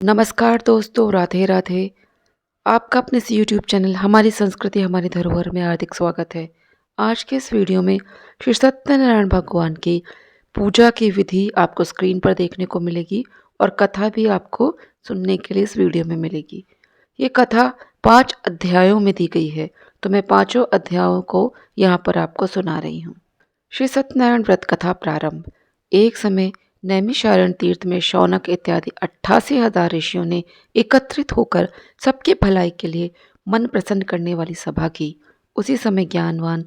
नमस्कार दोस्तों, राधे राधे। आपका अपने इस यूट्यूब चैनल हमारी संस्कृति हमारी धरोहर में हार्दिक स्वागत है। आज के इस वीडियो में श्री सत्यनारायण भगवान की पूजा की विधि आपको स्क्रीन पर देखने को मिलेगी और कथा भी आपको सुनने के लिए इस वीडियो में मिलेगी। ये कथा 5 अध्यायों में दी गई है, तो मैं पाँचों अध्यायों को यहाँ पर आपको सुना रही हूँ। श्री सत्यनारायण व्रत कथा प्रारंभ। एक समय नैमिषारण्य तीर्थ में शौनक इत्यादि 88,000 ऋषियों ने एकत्रित होकर सबकी भलाई के लिए मन प्रसन्न करने वाली सभा की। उसी समय ज्ञानवान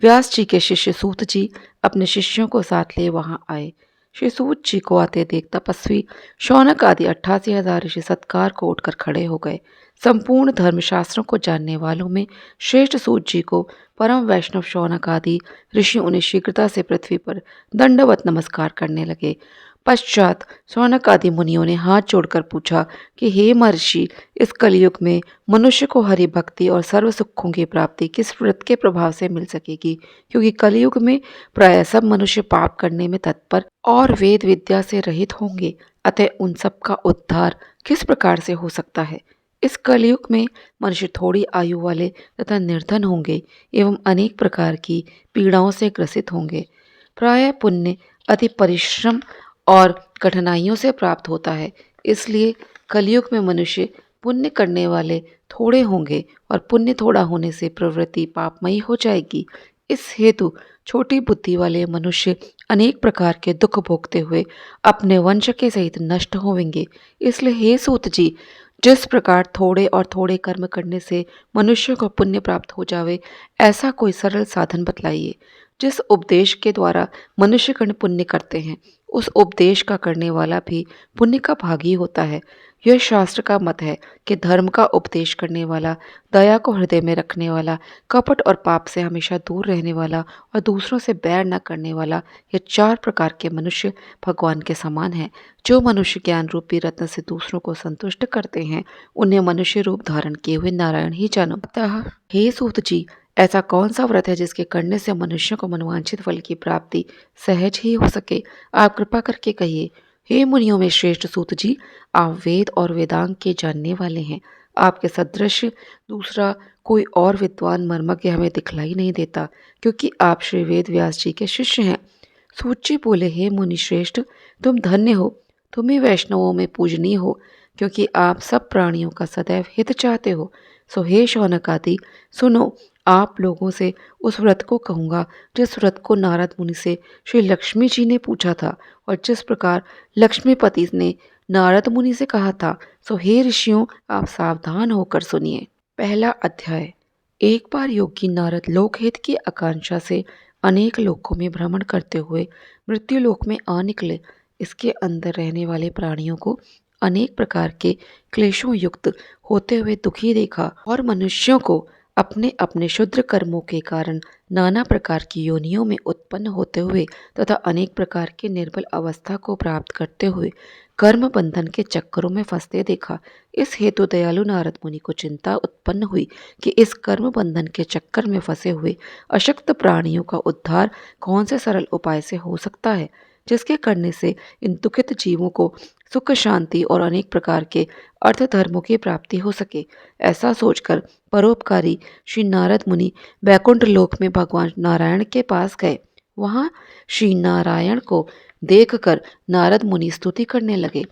व्यास जी के शिष्य सूत जी अपने शिष्यों को साथ लिए वहां आए। श्री सूत जी को आते देख तपस्वी शौनक आदि 88,000 ऋषि सत्कार को उठकर खड़े हो गए। संपूर्ण धर्मशास्त्रों को जानने वालों में श्रेष्ठ सूत जी को परम वैष्णव शौनक आदि ऋषि उन्हें शीघ्रता से पृथ्वी पर दंडवत नमस्कार करने लगे। पश्चात शौनक आदि मुनियों ने हाथ जोड़कर पूछा कि हे महर्षि, इस कलयुग में मनुष्य को हरि भक्ति और सर्व सुखों की प्राप्ति किस व्रत के प्रभाव से मिल सकेगी, क्योंकि कलयुग में प्राय सब मनुष्य पाप करने में तत्पर और वेद विद्या से रहित होंगे। अतः उन सब का उद्धार किस प्रकार से हो सकता है। इस कलयुग में मनुष्य थोड़ी आयु वाले तथा निर्धन होंगे एवं अनेक प्रकार की पीड़ाओं से ग्रसित होंगे। प्राय पुण्य अति परिश्रम और कठिनाइयों से प्राप्त होता है, इसलिए कलयुग में मनुष्य पुण्य करने वाले थोड़े होंगे और पुण्य थोड़ा होने से प्रवृत्ति पापमयी हो जाएगी। इस हेतु छोटी बुद्धि वाले मनुष्य अनेक प्रकार के दुख भोगते हुए अपने वंश के सहित नष्ट होवेंगे। इसलिए हे सूत जी, जिस प्रकार थोड़े और थोड़े कर्म करने से मनुष्य को पुण्य प्राप्त हो जावे, ऐसा कोई सरल साधन बतलाइए। जिस उपदेश के द्वारा मनुष्यगण पुण्य करते हैं, उस उपदेश का करने वाला भी पुण्य का भागी होता है। यह शास्त्र का मत है कि धर्म का उपदेश करने वाला, दया को हृदय में रखने वाला, कपट और पाप से हमेशा दूर रहने वाला और दूसरों से बैर न करने वाला, ये 4 प्रकार के मनुष्य भगवान के समान हैं। जो मनुष्य ज्ञान रूपी रत्न से दूसरों को संतुष्ट करते हैं, उन्हें मनुष्य रूप धारण किए हुए नारायण ही जानो। अतः हे सूत जी, ऐसा कौन सा व्रत है जिसके करने से मनुष्य को मनवांछित फल की प्राप्ति सहज ही हो सके? आप कृपा करके कहिए। हे मुनियों में श्रेष्ठ सूत जी, आप वेद और वेदांग के जानने वाले हैं। आपके सदृश दूसरा कोई और विद्वान मर्मज्ञ हमें दिखलाई नहीं देता, क्योंकि आप श्री वेद व्यास जी के शिष्य हैं। सूत जी बोले, हे मुनि श्रेष्ठ, तुम धन्य हो, तुम ही वैष्णवों में पूजनीय हो, क्योंकि आप सब प्राणियों का सदैव हित चाहते हो। सो हे शौनक आदि, सुनो, आप लोगों से उस व्रत को कहूँगा जिस व्रत को नारद मुनि से श्री लक्ष्मी जी ने पूछा था और जिस प्रकार लक्ष्मीपति ने नारद मुनि से कहा था। सो हे ऋषियों, आप सावधान होकर सुनिए। पहला अध्याय। एक बार योगी नारद लोकहित की आकांक्षा से अनेक लोकों में भ्रमण करते हुए मृत्यु लोक में आ निकले। इसके अंदर रहने वाले प्राणियों को अनेक प्रकार के क्लेशों युक्त होते हुए दुखी देखा और मनुष्यों को अपने अपने क्षुद्र कर्मों के कारण नाना प्रकार की योनियों में उत्पन्न होते हुए तथा अनेक प्रकार की निर्बल अवस्था को प्राप्त करते हुए कर्म बंधन के चक्करों में फंसते देखा। इस हेतु दयालु नारद मुनि को चिंता उत्पन्न हुई कि इस कर्म बंधन के चक्कर में फंसे हुए अशक्त प्राणियों का उद्धार कौन से सरल उपाय से हो सकता है, जिसके करने से इन दुखित जीवों को सुख शांति और अनेक प्रकार के अर्थ धर्मों की प्राप्ति हो सके। ऐसा सोचकर परोपकारी श्री नारद मुनि वैकुंठ लोक में भगवान नारायण के पास गए। वहां श्री नारायण को देखकर नारद मुनि स्तुति करने लगे।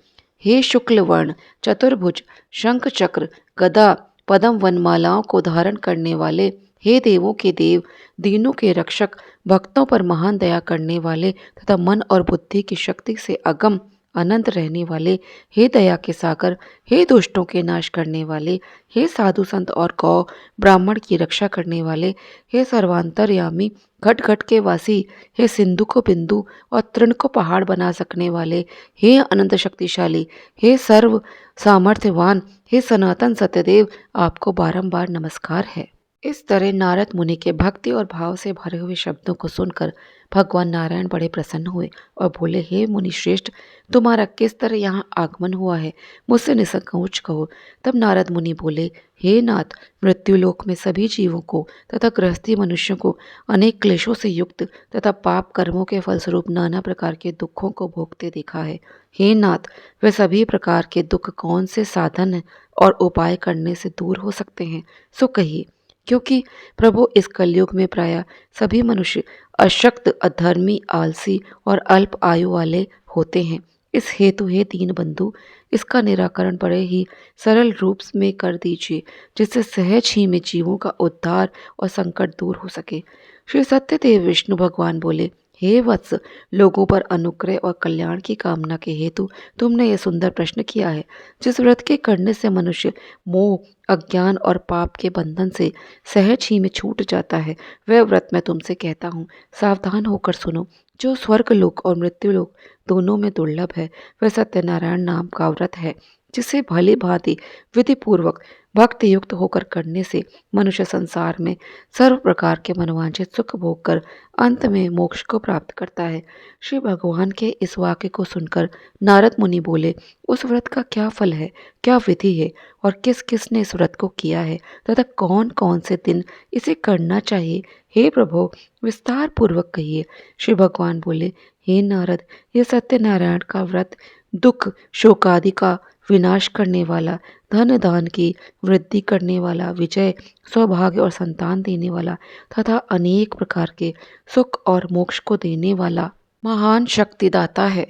हे शुक्ल वर्ण, चतुर्भुज, शंख चक्र, गदा, पद्म वनमालाओं को धारण करने वाले, हे देवों के देव, दीनों के रक्षक, भक्तों पर महान दया करने वाले तथा मन और बुद्धि की शक्ति से अगम अनंत रहने वाले, हे दया के सागर, हे दुष्टों के नाश करने वाले, हे साधु संत और गौ ब्राह्मण की रक्षा करने वाले, हे सर्वांतरयामी, घट घट के वासी, हे सिंधु को बिंदु और तृण को पहाड़ बना सकने वाले, हे अनंत शक्तिशाली, हे सर्व सामर्थ्यवान, हे सनातन सत्यदेव, आपको बारंबार नमस्कार है। इस तरह नारद मुनि के भक्ति और भाव से भरे हुए शब्दों को सुनकर भगवान नारायण बड़े प्रसन्न हुए और बोले, हे मुनि श्रेष्ठ, तुम्हारा किस तरह यहाँ आगमन हुआ है, मुझसे निसंकोच कहो। तब नारद मुनि बोले, हे नाथ, मृत्युलोक में सभी जीवों को तथा गृहस्थी मनुष्यों को अनेक क्लेशों से युक्त तथा पाप कर्मों के फलस्वरूप नाना प्रकार के दुखों को भोगते देखा है। हे नाथ, वे सभी प्रकार के दुख कौन से साधन और उपाय करने से दूर हो सकते हैं, सो कहिए। क्योंकि प्रभु, इस कलयुग में प्राय सभी मनुष्य अशक्त, अधर्मी, आलसी और अल्प आयु वाले होते हैं। इस हेतु हे दीन बंधु, इसका निराकरण बड़े ही सरल रूप में कर दीजिए, जिससे सहज ही में जीवों का उद्धार और संकट दूर हो सके। श्री सत्यदेव विष्णु भगवान बोले, हे वत्स, लोगों पर अनुग्रह और कल्याण की कामना के हेतु तुमने यह सुंदर प्रश्न किया है। जिस व्रत के करने से मनुष्य मोह, अज्ञान और पाप के बंधन से सहज ही में छूट जाता है, वह व्रत मैं तुमसे कहता हूँ। सावधान होकर सुनो। जो स्वर्ग लोक और मृत्यु लोक दोनों में दुर्लभ है, वह सत्यनारायण नाम का व्रत है, जिसे भली भांति विधि पूर्वक भक्ति युक्त होकर करने से मनुष्य संसार में सर्व प्रकार के मनोवांछित सुख भोग कर अंत में मोक्ष को प्राप्त करता है। श्री भगवान के इस वाक्य को सुनकर नारद मुनि बोले, उस व्रत का क्या फल है, क्या विधि है और किस किस ने इस व्रत को किया है तथा कौन कौन से दिन इसे करना चाहिए, हे प्रभु विस्तार पूर्वक कहिए। श्री भगवान बोले, हे नारद, यह सत्यनारायण का व्रत दुख शोकादि का विनाश करने वाला, धन दान की वृद्धि करने वाला, विजय, सौभाग्य और संतान देने वाला तथा अनेक प्रकार के सुख और मोक्ष को देने वाला महान शक्तिदाता है।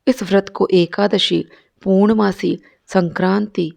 इस व्रत को एकादशी, पूर्णमासी, संक्रांति,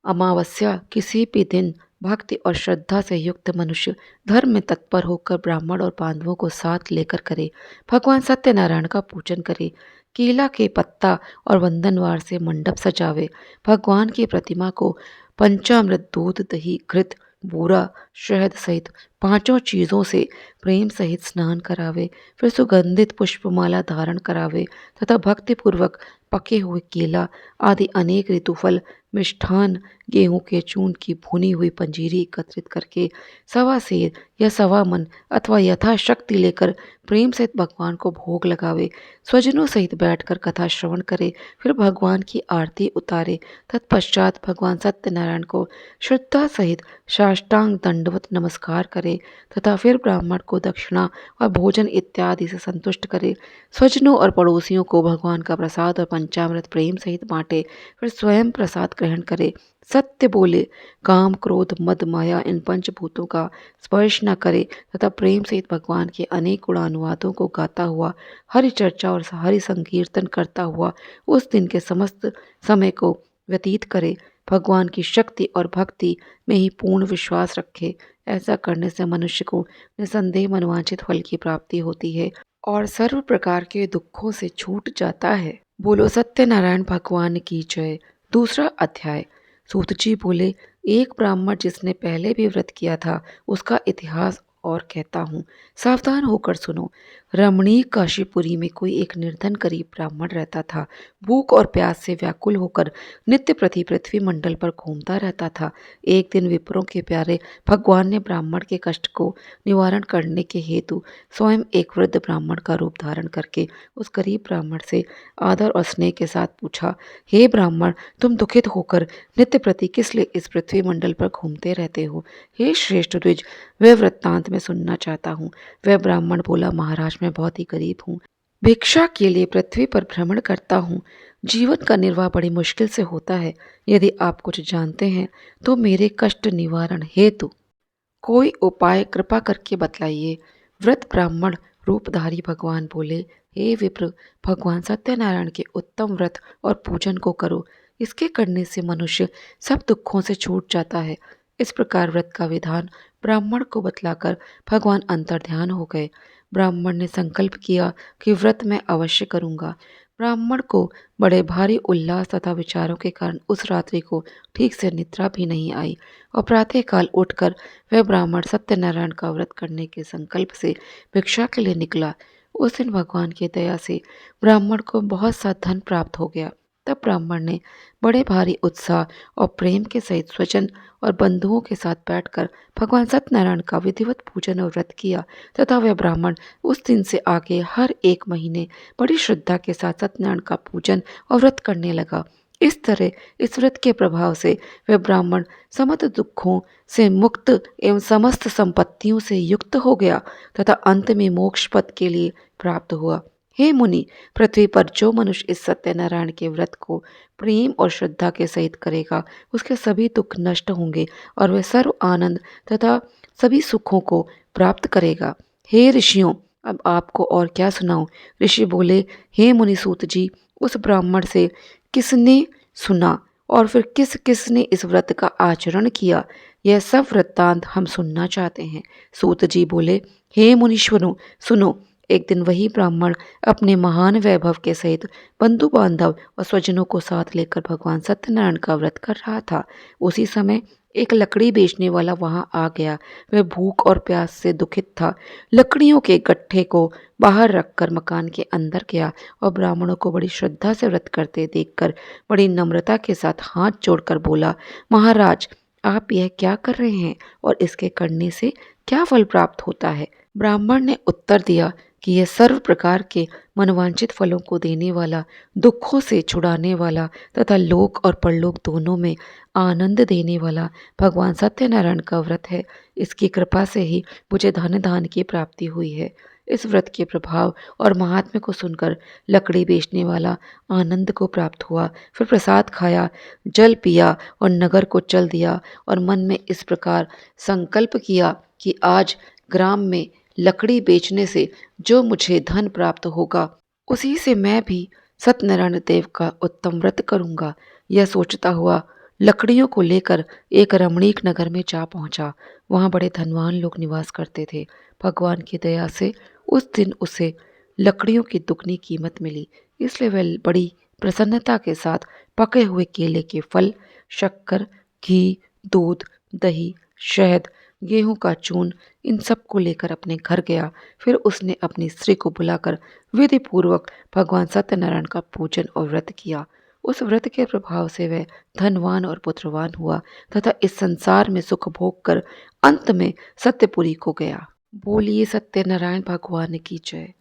अमावस्या किसी भी दिन भक्ति और श्रद्धा से युक्त मनुष्य धर्म में तत्पर होकर ब्राह्मण और बांधवों को साथ लेकर करे। भगवान सत्यनारायण का पूजन करे, केला के पत्ता और वंदनवार से मंडप सजावे, भगवान की प्रतिमा को पंचामृत, दूध, दही, घृत, बूरा, शहद सहित पांचों चीज़ों से प्रेम सहित स्नान करावे, फिर सुगंधित पुष्पमाला धारण करावे तथा भक्तिपूर्वक पके हुए केला आदि अनेक ऋतुफल, मिष्ठान, गेहूं के चूर्ण की भुनी हुई पंजीरी एकत्रित करके सवा सेर या सवा मन अथवा यथाशक्ति लेकर प्रेम सहित भगवान को भोग लगावे, स्वजनों सहित बैठकर कथा श्रवण करे, फिर भगवान की आरती उतारे। तत्पश्चात भगवान सत्यनारायण को श्रद्धा सहित साष्टांग दंडवत नमस्कार करे तथा फिर ब्राह्मण को दक्षिणा और भोजन इत्यादि से संतुष्ट करे। स्वजनों और पड़ोसियों को भगवान का प्रसाद और पंचामृत प्रेम सहित बांटे, फिर स्वयं प्रसाद ग्रहण करे। सत्य बोले, काम, क्रोध, मद, माया इन पंचभूतों का स्पर्श न करे तथा प्रेम सहित भगवान के अनेक गुणानुवादों को गाता हुआ, हरि चर्चा और हरि संकीर्तन करता हुआ उस दिन के समस्त समय को व्यतीत करे। भगवान की शक्ति और भक्ति में ही पूर्ण विश्वास रखे। ऐसा करने से मनुष्य को निसंदेह मनोवांछित फल की प्राप्ति होती है और सर्व प्रकार के दुखों से छूट जाता है। बोलो सत्यनारायण भगवान की जय। दूसरा अध्याय। सूत जी बोले, एक ब्राह्मण जिसने पहले भी व्रत किया था, उसका इतिहास और कहता हूँ, सावधान होकर सुनो। रमणीय काशीपुरी में कोई एक निर्धन गरीब ब्राह्मण रहता था। भूख और प्यास से व्याकुल होकर नित्य प्रति पृथ्वी मंडल पर घूमता रहता था। एक दिन विप्रों के प्यारे भगवान ने ब्राह्मण के कष्ट को निवारण करने के हेतु स्वयं एक वृद्ध ब्राह्मण का रूप धारण करके उस गरीब ब्राह्मण से आदर और स्नेह के साथ पूछा, हे ब्राह्मण, तुम दुखित होकर नित्य प्रति किस लिए इस पृथ्वी मंडल पर घूमते रहते हो? हे श्रेष्ठ द्विज, वह वृत्तांत मैं सुनना चाहता हूँ। वह ब्राह्मण बोला, महाराज, मैं बहुत ही गरीब हूँ, भिक्षा के लिए पृथ्वी पर भ्रमण करता हूँ। जीवन का निर्वाह बड़ी मुश्किल से होता है। यदि आप कुछ जानते हैं तो मेरे कष्ट निवारण हेतु कोई उपाय कृपा करके बतलाइए। व्रत ब्राह्मण रूपधारी भगवान बोले, हे विप्र, भगवान सत्यनारायण के उत्तम व्रत और पूजन को करो। इसके करने से मनुष्य सब दुखों से छूट जाता है। इस प्रकार व्रत का विधान ब्राह्मण को बतलाकर भगवान अंतर्ध्यान हो गए। ब्राह्मण ने संकल्प किया कि व्रत मैं अवश्य करूंगा। ब्राह्मण को बड़े भारी उल्लास तथा विचारों के कारण उस रात्रि को ठीक से निद्रा भी नहीं आई और प्रातःकाल उठकर वह ब्राह्मण सत्यनारायण का व्रत करने के संकल्प से भिक्षा के लिए निकला। उस दिन भगवान की दया से ब्राह्मण को बहुत सा धन प्राप्त हो गया। तब ब्राह्मण ने बड़े भारी उत्साह और प्रेम के सहित स्वजन और बंधुओं के साथ बैठकर भगवान सत्यनारायण का विधिवत पूजन और व्रत किया तथा वह ब्राह्मण उस दिन से आगे हर एक महीने बड़ी श्रद्धा के साथ सत्यनारायण का पूजन और व्रत करने लगा। इस तरह इस व्रत के प्रभाव से वह ब्राह्मण समस्त दुखों से मुक्त एवं समस्त संपत्तियों से युक्त हो गया तथा अंत में मोक्ष पद के लिए प्राप्त हुआ। हे मुनि, पृथ्वी पर जो मनुष्य इस सत्यनारायण के व्रत को प्रेम और श्रद्धा के सहित करेगा उसके सभी दुख नष्ट होंगे और वह सर्व आनंद तथा सभी सुखों को प्राप्त करेगा। हे ऋषियों, अब आपको और क्या सुनाऊं। ऋषि बोले, हे मुनि सूत जी, उस ब्राह्मण से किसने सुना और फिर किस किस ने इस व्रत का आचरण किया, यह सब वृत्तांत हम सुनना चाहते हैं। सूत जी बोले, हे मुनीश्वरों, सुनो। एक दिन वही ब्राह्मण अपने महान वैभव के सहित बंधु बांधव और स्वजनों को साथ लेकर भगवान सत्यनारायण का व्रत कर रहा था। उसी समय एक लकड़ी बेचने वाला वहां आ गया। वह भूख और प्यास से दुखित था। लकड़ियों के गट्ठे को बाहर रखकर मकान के अंदर गया और ब्राह्मणों को बड़ी श्रद्धा से व्रत करते देखकर बड़ी नम्रता के साथ हाथ जोड़कर बोला, महाराज, आप यह क्या कर रहे हैं और इसके करने से क्या फल प्राप्त होता है। ब्राह्मण ने उत्तर दिया कि यह सर्व प्रकार के मनवांछित फलों को देने वाला, दुखों से छुड़ाने वाला तथा लोक और परलोक दोनों में आनंद देने वाला भगवान सत्यनारायण का व्रत है। इसकी कृपा से ही मुझे धन धान की प्राप्ति हुई है। इस व्रत के प्रभाव और महात्म्य को सुनकर लकड़ी बेचने वाला आनंद को प्राप्त हुआ। फिर प्रसाद खाया, जल पिया और नगर को चल दिया और मन में इस प्रकार संकल्प किया कि आज ग्राम में लकड़ी बेचने से जो मुझे धन प्राप्त होगा उसी से मैं भी सत्यनारायण देव का उत्तम व्रत करूंगा। यह सोचता हुआ लकड़ियों को लेकर एक रमणीक नगर में जा पहुंचा। वहां बड़े धनवान लोग निवास करते थे। भगवान की दया से उस दिन उसे लकड़ियों की दुगनी कीमत मिली, इसलिए वह बड़ी प्रसन्नता के साथ पके हुए केले के फल, शक्कर, घी, दूध, दही, शहद, गेहूं का चून, इन सब को लेकर अपने घर गया। फिर उसने अपनी स्त्री को बुलाकर विधि पूर्वक भगवान सत्यनारायण का पूजन और व्रत किया। उस व्रत के प्रभाव से वह धनवान और पुत्रवान हुआ तथा इस संसार में सुख भोग कर अंत में सत्यपुरी को गया। बोलिए सत्यनारायण भगवान की जय।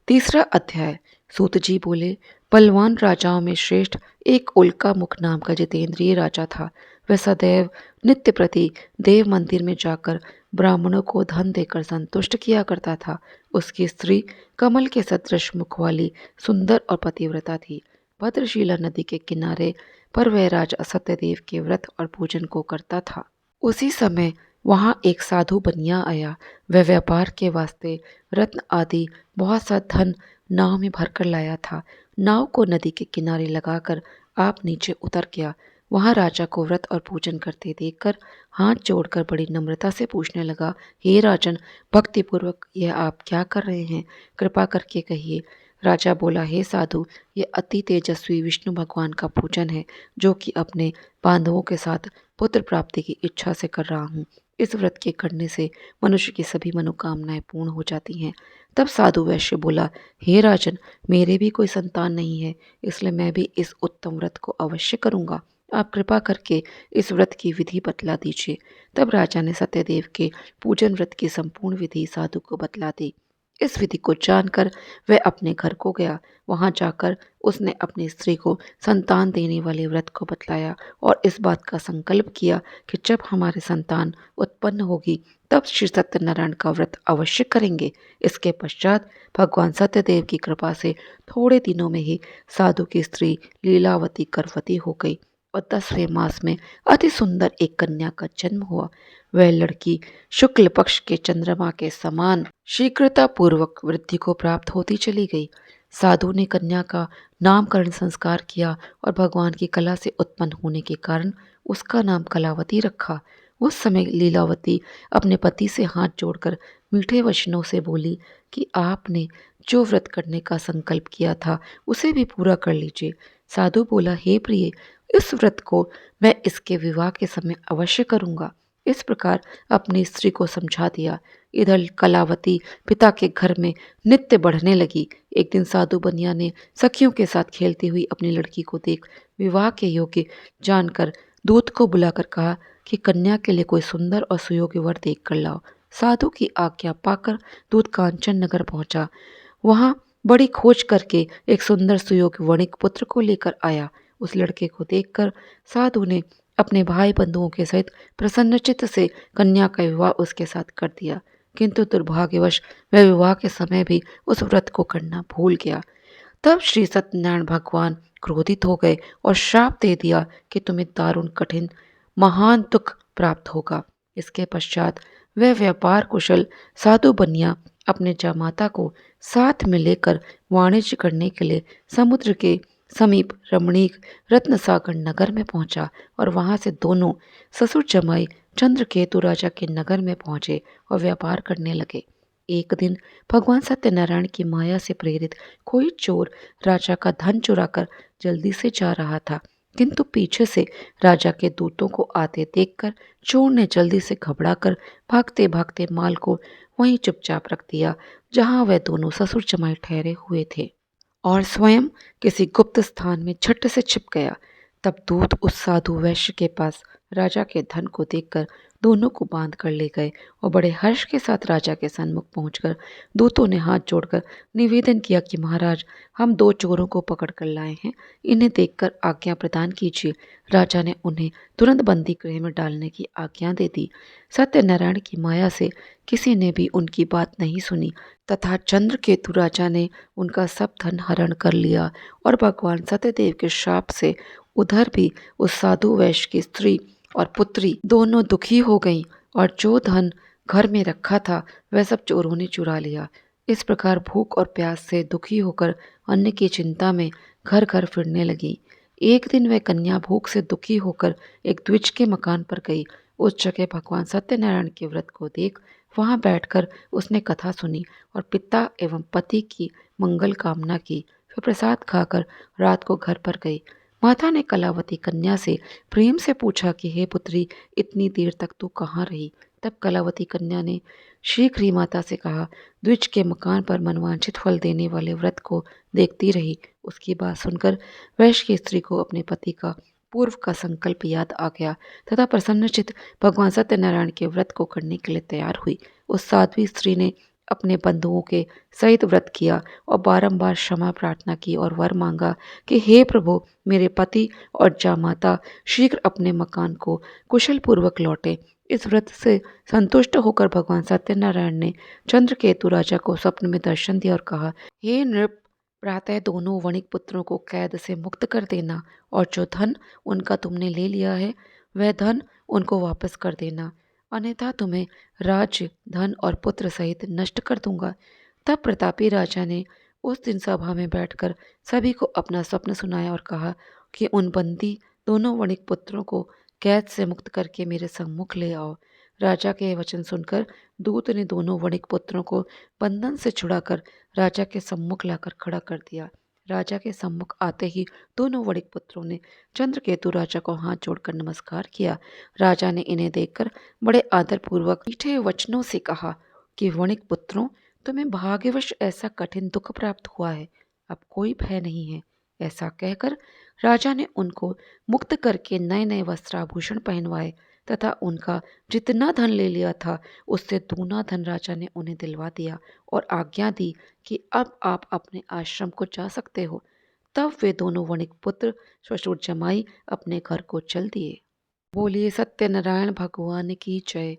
तीसरा अध्याय। सूत जी बोले, बलवान राजाओं में श्रेष्ठ एक उल्का मुख नाम का जितेंद्रिय राजा था। वह सदैव नित्य प्रति देव मंदिर में जाकर ब्राह्मणों को धन देकर संतुष्ट किया करता था। उसकी स्त्री कमल के सदृश मुख वाली सुंदर और पतिव्रता थी। भद्रशिला नदी के किनारे पर वह राजा सत्यदेव के व्रत और पूजन को करता था। उसी समय वहां एक साधु बनिया आया। वह व्यापार के वास्ते रत्न आदि बहुत सा धन नाव में भरकर लाया था। नाव को नदी के किनारे लगाकर आप नीचे उतर गया। वहां राजा को व्रत और पूजन करते देखकर हाथ जोड़कर बड़ी नम्रता से पूछने लगा, हे राजन, भक्तिपूर्वक यह आप क्या कर रहे हैं, कृपा करके कहिए। राजा बोला, हे साधु, ये अति तेजस्वी विष्णु भगवान का पूजन है जो कि अपने बांधवों के साथ पुत्र प्राप्ति की इच्छा से कर रहा हूँ। इस व्रत के करने से मनुष्य की सभी मनोकामनाएं पूर्ण हो जाती हैं। तब साधु वैश्य बोला, हे राजन, मेरे भी कोई संतान नहीं है, इसलिए मैं भी इस उत्तम व्रत को अवश्य करूंगा। आप कृपा करके इस व्रत की विधि बतला दीजिए। तब राजा ने सत्यदेव के पूजन व्रत की संपूर्ण विधि साधु को बतला दी। इस विधि को जानकर वह अपने घर को गया। वहां जाकर उसने अपनी स्त्री को संतान देने वाले व्रत को बतलाया और इस बात का संकल्प किया कि जब हमारे संतान उत्पन्न होगी तब श्री सत्यनारायण का व्रत अवश्य करेंगे। इसके पश्चात भगवान सत्यदेव की कृपा से थोड़े दिनों में ही साधु की स्त्री लीलावती गर्भवती हो गई और 10वें मास में अति सुंदर एक कन्या का जन्म हुआ। वह लड़की शुक्ल पक्ष के चंद्रमा के समान शीघ्रता पूर्वक वृद्धि को प्राप्त होती चली गई। साधु ने कन्या का नामकरण संस्कार किया और भगवान की कला से उत्पन्न होने के कारण उसका नाम कलावती रखा। उस समय लीलावती अपने पति से हाथ जोड़कर मीठे वचनों से बोली कि आपने जो व्रत करने का संकल्प किया था उसे भी पूरा कर लीजिए। साधु बोला, हे प्रिय, इस व्रत को मैं इसके विवाह के समय अवश्य करूंगा। इस प्रकार अपनी स्त्री को समझा दिया। इधर कलावती पिता के घर में नित्य बढ़ने लगी। एक दिन साधु बनिया ने सखियों के साथ खेलती हुई अपनी लड़की को देख विवाह के योग्य जानकर दूत को बुलाकर कहा कि कन्या के लिए कोई सुंदर और सुयोग्य वर देख कर लाओ। साधु की आज्ञा पाकर दूत कांचन नगर पहुंचा। वहां बड़ी खोज करके एक सुंदर सुयोग्य वणिक पुत्र को लेकर आया। उस लड़के को देखकर साधु ने अपने भाई बंधुओं के सहित प्रसन्नचित्त से कन्या का विवाह उसके साथ कर दिया। किंतु दुर्भाग्यवश वह विवाह के समय भी उस व्रत को करना भूल गया। तब श्री सत्यनारायण भगवान क्रोधित हो गए और श्राप दे दिया कि तुम्हें दारुण कठिन महान दुख प्राप्त होगा। इसके पश्चात वह व्यापार कुशल साधु बनिया अपने जामाता को साथ में लेकर वाणिज्य करने के लिए समुद्र के समीप रमणीक रत्नसागर नगर में पहुंचा और वहां से दोनों ससुर जमाई चंद्रकेतु राजा के नगर में पहुंचे और व्यापार करने लगे। एक दिन भगवान सत्यनारायण की माया से प्रेरित कोई चोर राजा का धन चुराकर जल्दी से जा रहा था, किंतु पीछे से राजा के दूतों को आते देखकर चोर ने जल्दी से घबराकर भागते भागते माल को वहीं चुपचाप रख दिया जहां वह दोनों ससुर जमाई ठहरे हुए थे और स्वयं किसी गुप्त स्थान में झट से छिप गया। तब दूत उस साधु वैश्य के पास राजा के धन को देखकर दोनों को बांध कर ले गए और बड़े हर्ष के साथ राजा के सन्मुख पहुंचकर दूतों ने हाथ जोड़कर निवेदन किया कि महाराज, हम दो चोरों को पकड़ कर लाए हैं, इन्हें देखकर आज्ञा प्रदान कीजिए। राजा ने उन्हें तुरंत बंदी गृह में डालने की आज्ञा दे दी। सत्यनारायण की माया से किसी ने भी उनकी बात नहीं सुनी तथा चंद्रकेतु राजा ने उनका सब धन हरण कर लिया और भगवान सत्यदेव के श्राप से उधर भी उस साधु वैश्य की स्त्री और पुत्री दोनों दुखी हो गईं और जो धन घर में रखा था वह सब चोरों ने चुरा लिया। इस प्रकार भूख और प्यास से दुखी होकर अन्न की चिंता में घर घर फिरने लगी। एक दिन वह कन्या भूख से दुखी होकर एक द्विज के मकान पर गई। उस जगह भगवान सत्यनारायण के व्रत को देख वहां बैठकर उसने कथा सुनी और पिता एवं पति की मंगल कामना की। फिर प्रसाद खाकर रात को घर पर गई। माता ने कलावती कन्या से प्रेम से पूछा कि हे पुत्री, इतनी देर तक तू कहाँ रही? तब कलावती कन्या ने शीघ्र ही माता से कहा, द्विज के मकान पर मनवांछित फल देने वाले व्रत को देखती रही। उसकी बात सुनकर वैश्य की स्त्री को अपने पति का पूर्व का संकल्प याद आ गया तथा प्रसन्नचित भगवान सत्यनारायण के व्रत को करने के लिए तैयार हुई। उस साध्वी स्त्री ने अपने बंधुओं के सहित व्रत किया और बारंबार क्षमा प्रार्थना की और वर मांगा कि हे प्रभु, मेरे पति और जामाता शीघ्र अपने मकान को कुशल पूर्वक लौटे। इस व्रत से संतुष्ट होकर भगवान सत्यनारायण ने चंद्रकेतु राजा को स्वप्न में दर्शन दिया और कहा, हे नृप, प्रातः दोनों वणिक पुत्रों को कैद से मुक्त कर देना और जो धन उनका तुमने ले लिया है वह धन उनको वापस कर देना, अन्यथा तुम्हें राज्य, धन और पुत्र सहित नष्ट कर दूंगा। तब प्रतापी राजा ने उस दिन सभा में बैठकर सभी को अपना स्वप्न सुनाया और कहा कि उन बंदी दोनों वणिक पुत्रों को कैद से मुक्त करके मेरे सम्मुख ले आओ। राजा के वचन सुनकर दूत ने दोनों वणिक पुत्रों को बंधन से छुड़ाकर राजा के सम्मुख लाकर खड़ा कर दिया। राजा के सम्मुख आते ही दोनों वणिक पुत्रों ने चंद्रकेतु राजा को हाथ जोड़कर नमस्कार किया। राजा ने इन्हें देखकर बड़े आदरपूर्वक मीठे वचनों से कहा कि वणिक पुत्रों, तुम्हें भाग्यवश ऐसा कठिन दुख प्राप्त हुआ है, अब कोई भय नहीं है। ऐसा कहकर राजा ने उनको मुक्त करके नए नए वस्त्राभूषण पहनवाए तथा उनका जितना धन ले लिया था उससे दूना धन राजा ने उन्हें दिलवा दिया और आज्ञा दी कि अब आप अपने आश्रम को जा सकते हो। तब वे दोनों वणिक पुत्र ससुर जमाई अपने घर को चल दिए। बोलिए सत्यनारायण भगवान की जय।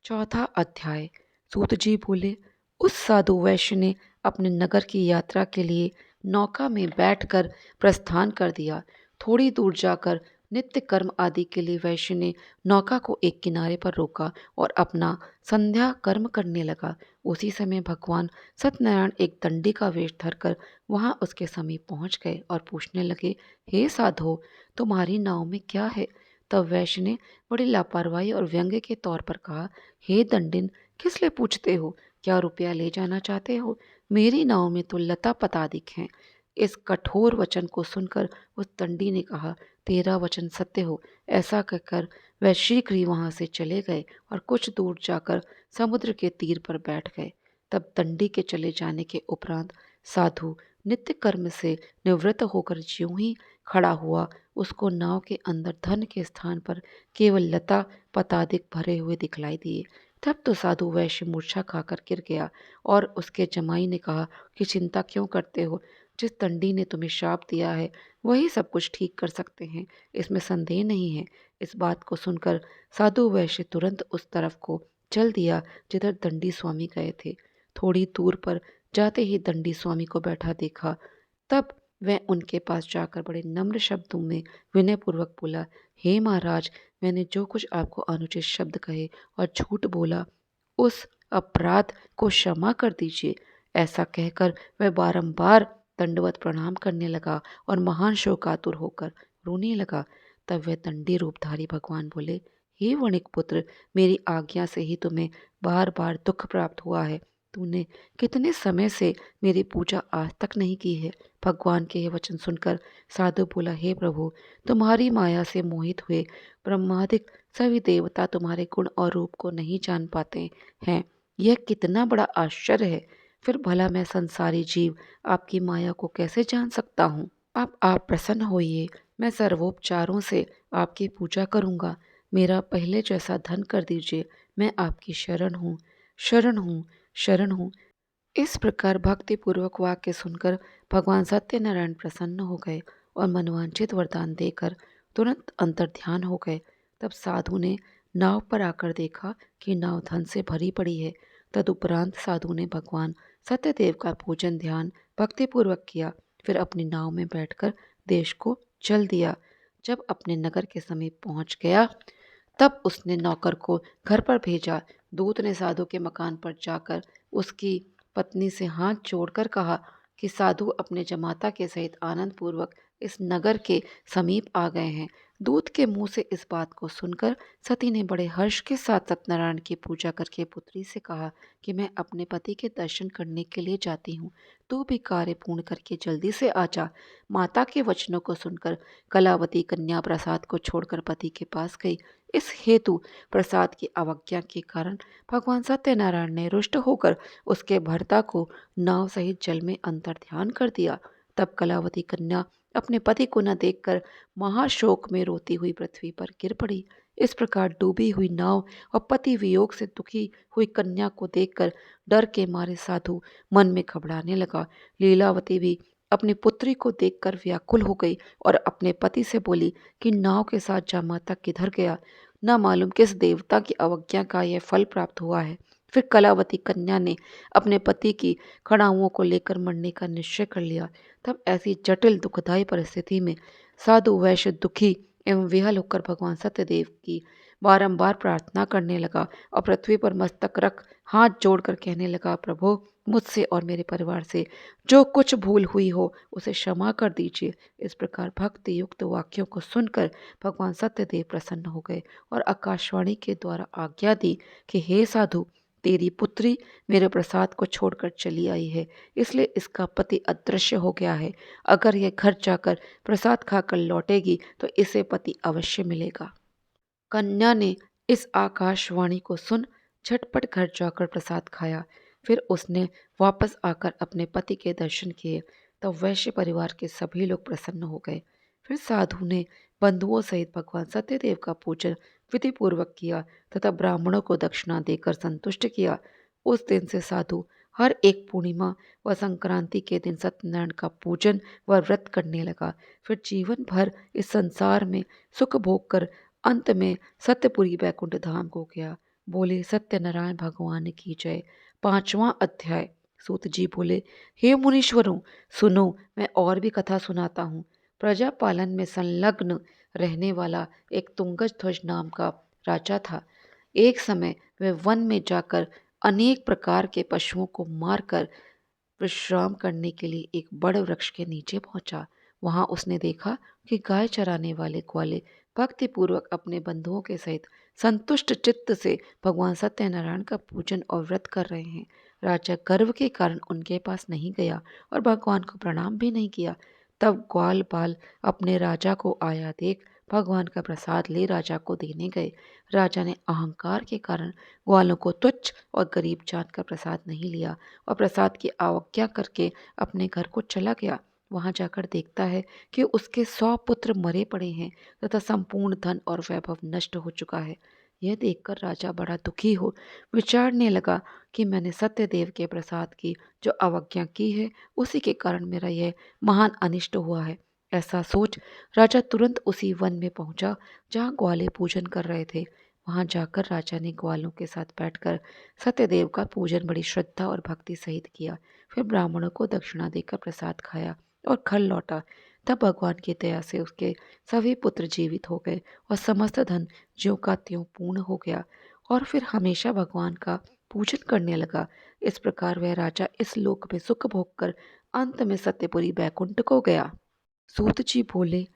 चौथा अध्याय। सूत जी बोले, उस साधु वैश्य ने अपने नगर की यात्रा के लिए नौका में बैठकर प्रस्थान कर दिया। थोड़ी दूर जाकर नित्य कर्म आदि के लिए वैश्य ने नौका को एक किनारे पर रोका और अपना संध्या कर्म करने लगा। उसी समय भगवान सत्यनारायण एक दंडी का वेश धरकर वहां उसके समीप पहुंच गए और पूछने लगे, हे साधो, तुम्हारी नाव में क्या है? तब वैश्य ने बड़ी लापरवाही और व्यंग्य के तौर पर कहा, हे दंडिन, किस लिए पूछते हो? क्या रुपया ले जाना चाहते हो? मेरी नाव में तो लता पतादिक हैं। इस कठोर वचन को सुनकर उस दंडी ने कहा, तेरा वचन सत्य हो। ऐसा कहकर वह शीघ्र ही वहां से चले गए और कुछ दूर जाकर समुद्र के तीर पर बैठ गए। तब दंडी के चले जाने के उपरांत साधु नित्य कर्म से निवृत्त होकर ज्यों ही खड़ा हुआ, उसको नाव के अंदर धन के स्थान पर केवल लता पतादिक भरे हुए दिखलाई दिए। तब तो साधु वैश्य मूर्छा खाकर गिर गया और उसके जमाई ने कहा कि चिंता क्यों करते हो, जिस दंडी ने तुम्हें श्राप दिया है वही सब कुछ ठीक कर सकते हैं, इसमें संदेह नहीं है। इस बात को सुनकर साधु वैश्य तुरंत उस तरफ को चल दिया जिधर दंडी स्वामी गए थे। थोड़ी दूर पर जाते ही दंडी स्वामी को बैठा देखा। तब वह उनके पास जाकर बड़े नम्र शब्दों में विनयपूर्वक बोला, हे महाराज, मैंने जो कुछ आपको अनुचित शब्द कहे और झूठ बोला उस अपराध को क्षमा कर दीजिए। ऐसा कहकर वह बारंबार दंडवत प्रणाम करने लगा और महान शोकातुर होकर रोने लगा। तब वह दंडी रूपधारी भगवान बोले, हे वणिक पुत्र, मेरी आज्ञा से ही तुम्हें बार बार दुख प्राप्त हुआ है। तूने कितने समय से मेरी पूजा आज तक नहीं की है। भगवान के ये वचन सुनकर साधु बोला, हे प्रभु, तुम्हारी माया से मोहित हुए ब्रह्मादिक सभी देवता तुम्हारे गुण और रूप को नहीं जान पाते हैं। यह कितना बड़ा आश्चर्य है। फिर भला मैं संसारी जीव आपकी माया को कैसे जान सकता हूँ। अब आप प्रसन्न होइए, मैं सर्वोपचारों से आपकी पूजा करूँगा। मेरा पहले जैसा धन कर दीजिए, मैं आपकी शरण हूँ, शरण हूँ, शरण हूँ। इस प्रकार भक्ति पूर्वक वाक्य सुनकर भगवान सत्यनारायण प्रसन्न हो गए और मनवांछित वरदान देकर तुरंत अंतर्ध्यान हो गए। तब साधु ने नाव पर आकर देखा कि नाव धन से भरी पड़ी है। तदुपरांत साधु ने भगवान सत्यदेव का पूजन ध्यान भक्ति पूर्वक किया। फिर अपनी नाव में बैठकर देश को चल दिया। जब अपने नगर के समीप पहुंच गया तब उसने नौकर को घर पर भेजा। दूत ने साधु के मकान पर जाकर उसकी पत्नी से हाथ जोड़कर कहा कि साधु अपने जमाता के सहित आनंद पूर्वक इस नगर के समीप आ गए हैं। दूत के मुंह से इस बात को सुनकर सती ने बड़े हर्ष के साथ सत्यनारायण की पूजा करके पुत्री से कहा कि मैं अपने पति के दर्शन करने के लिए जाती हूँ, तू भी कार्य पूर्ण करके जल्दी से आ जा। माता के वचनों को सुनकर कलावती कन्या प्रसाद को छोड़कर पति के पास गई। इस हेतु प्रसाद की अवज्ञा के कारण भगवान सत्यनारायण ने रुष्ट होकर उसके भर्ता को नाव सहित जल में अंतर्ध्यान कर दिया। तब कलावती कन्या अपने पति को न देखकर महाशोक में रोती हुई पृथ्वी पर गिर पड़ी। इस प्रकार डूबी हुई नाव और पति वियोग से दुखी हुई कन्या को देखकर डर के मारे साधु मन में घबराने लगा। लीलावती भी अपनी पुत्री को देखकर व्याकुल हो गई और अपने पति से बोली कि नाव के साथ जामाता किधर गया, न मालूम किस देवता की अवज्ञा का यह फल प्राप्त हुआ है। फिर कलावती कन्या ने अपने पति की खड़ाओं को लेकर मरने का निश्चय कर लिया। तब ऐसी जटिल दुखदायी परिस्थिति में साधु वैश्य दुखी एवं विहल होकर भगवान सत्यदेव की बारंबार प्रार्थना करने लगा और पृथ्वी पर मस्तक रख हाथ जोड़कर कहने लगा, प्रभु, मुझसे और मेरे परिवार से जो कुछ भूल हुई हो उसे क्षमा कर दीजिए। इस प्रकार भक्ति युक्त वाक्यों को सुनकर भगवान सत्यदेव प्रसन्न हो गए और आकाशवाणी के द्वारा आज्ञा दी कि हे साधु, तेरी पुत्री मेरे प्रसाद को छोड़कर चली आई है, इसलिए इसका पति अदृश्य हो गया है। अगर यह घर जाकर प्रसाद खाकर लौटेगी तो इसे पति अवश्य मिलेगा। कन्या ने इस आकाशवाणी को सुन झटपट घर जाकर प्रसाद खाया। फिर उसने वापस आकर अपने पति के दर्शन किए। तब वैश्य परिवार के सभी लोग प्रसन्न हो गए। फिर साधु ने बंधुओं सहित भगवान सत्यदेव का पूजन विधि पूर्वक किया तथा ब्राह्मणों को दक्षिणा देकर संतुष्ट किया। उस दिन से साधु हर एक पूर्णिमा व संक्रांति के दिन सत्यनारायण का पूजन व व्रत करने लगा। फिर जीवन भर इस संसार में सुख भोग कर अंत में सत्यपुरी वैकुंठ धाम को गया। बोले सत्यनारायण भगवान की जय। 5वां अध्याय। सूत जी बोले, हे मुनीश्वरों, सुनो, मैं और भी कथा सुनाता हूँ। प्रजा पालन में संलग्न रहने वाला एक तुंगज ध्वज नाम का राजा था। एक समय वह वन में जाकर अनेक प्रकार के पशुओं को मारकर विश्राम करने के लिए एक बड़े वृक्ष के नीचे पहुंचा। वहां उसने देखा कि गाय चराने वाले ग्वाले भक्ति पूर्वक अपने बंधुओं के सहित संतुष्ट चित्त से भगवान सत्यनारायण का पूजन और व्रत कर रहे हैं। राजा गर्व के कारण उनके पास नहीं गया और भगवान को प्रणाम भी नहीं किया। तब ग्वाल बाल अपने राजा को आया देख भगवान का प्रसाद ले राजा को देने गए। राजा ने अहंकार के कारण ग्वालों को तुच्छ और गरीब जानकर प्रसाद नहीं लिया और प्रसाद की अवज्ञा करके अपने घर को चला गया। वहां जाकर देखता है कि उसके 100 पुत्र मरे पड़े हैं तथा संपूर्ण धन और वैभव नष्ट हो चुका है। यह देखकर राजा बड़ा दुखी हो विचारने लगा कि मैंने सत्यदेव के प्रसाद की जो अवज्ञा की है उसी के कारण मेरा यह महान अनिष्ट हुआ है। ऐसा सोच राजा तुरंत उसी वन में पहुंचा जहां ग्वाले पूजन कर रहे थे। वहां जाकर राजा ने ग्वालों के साथ बैठकर सत्यदेव का पूजन बड़ी श्रद्धा और भक्ति सहित किया। फिर ब्राह्मणों को दक्षिणा देकर प्रसाद खाया और घर लौटा। तब भगवान की दया से उसके सभी पुत्र जीवित हो गए और समस्त धन ज्यों का त्यों पूर्ण हो गया और फिर हमेशा भगवान का पूजन करने लगा। इस प्रकार वह राजा इस लोक में सुख भोग कर अंत में सत्यपुरी बैकुंठ को गया। सूत जी बोले,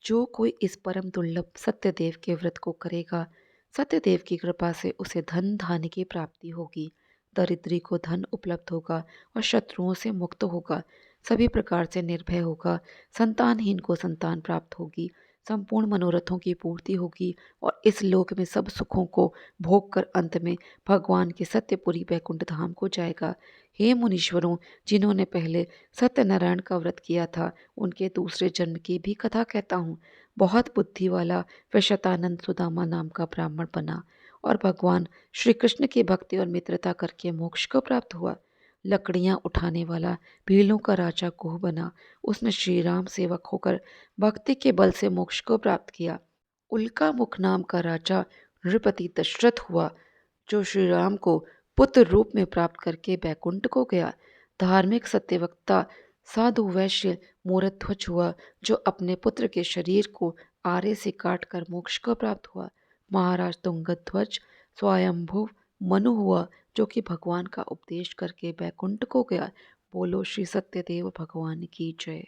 जो कोई इस परम दुर्लभ सत्यदेव के व्रत को करेगा, सत्यदेव की कृपा से उसे धन धान्य की प्राप्ति होगी, दरिद्री को धन उपलब्ध होगा और शत्रुओं से मुक्त होगा, सभी प्रकार से निर्भय होगा, संतानहीन को संतान प्राप्त होगी, संपूर्ण मनोरथों की पूर्ति होगी और इस लोक में सब सुखों को भोग कर अंत में भगवान के सत्यपुरी बैकुंठ धाम को जाएगा। हे मुनीश्वरों, जिन्होंने पहले सत्यनारायण का व्रत किया था उनके दूसरे जन्म की भी कथा कहता हूँ। बहुत बुद्धि वाला वह शतानंद सुदामा नाम का ब्राह्मण बना और भगवान श्री कृष्ण की भक्ति और मित्रता करके मोक्ष को प्राप्त हुआ। लकड़ियां उठाने वाला भीलों का राजा गोह बना। उसने श्री राम सेवक होकर भक्ति के बल से मोक्ष को प्राप्त किया। उल्का मुख नाम का राजा नृपति दशरथ हुआ जो श्री राम को पुत्र रूप में प्राप्त करके बैकुंठ को गया। धार्मिक सत्यवक्ता साधु वैश्य मूरध्वज हुआ जो अपने पुत्र के शरीर को आरे से काटकर मोक्ष को प्राप्त हुआ। महाराज तुंगध्वज स्वयंभुव मनु हुआ जो कि भगवान का उपदेश करके बैकुंठ को गया। बोलो श्री सत्यदेव भगवान की जय।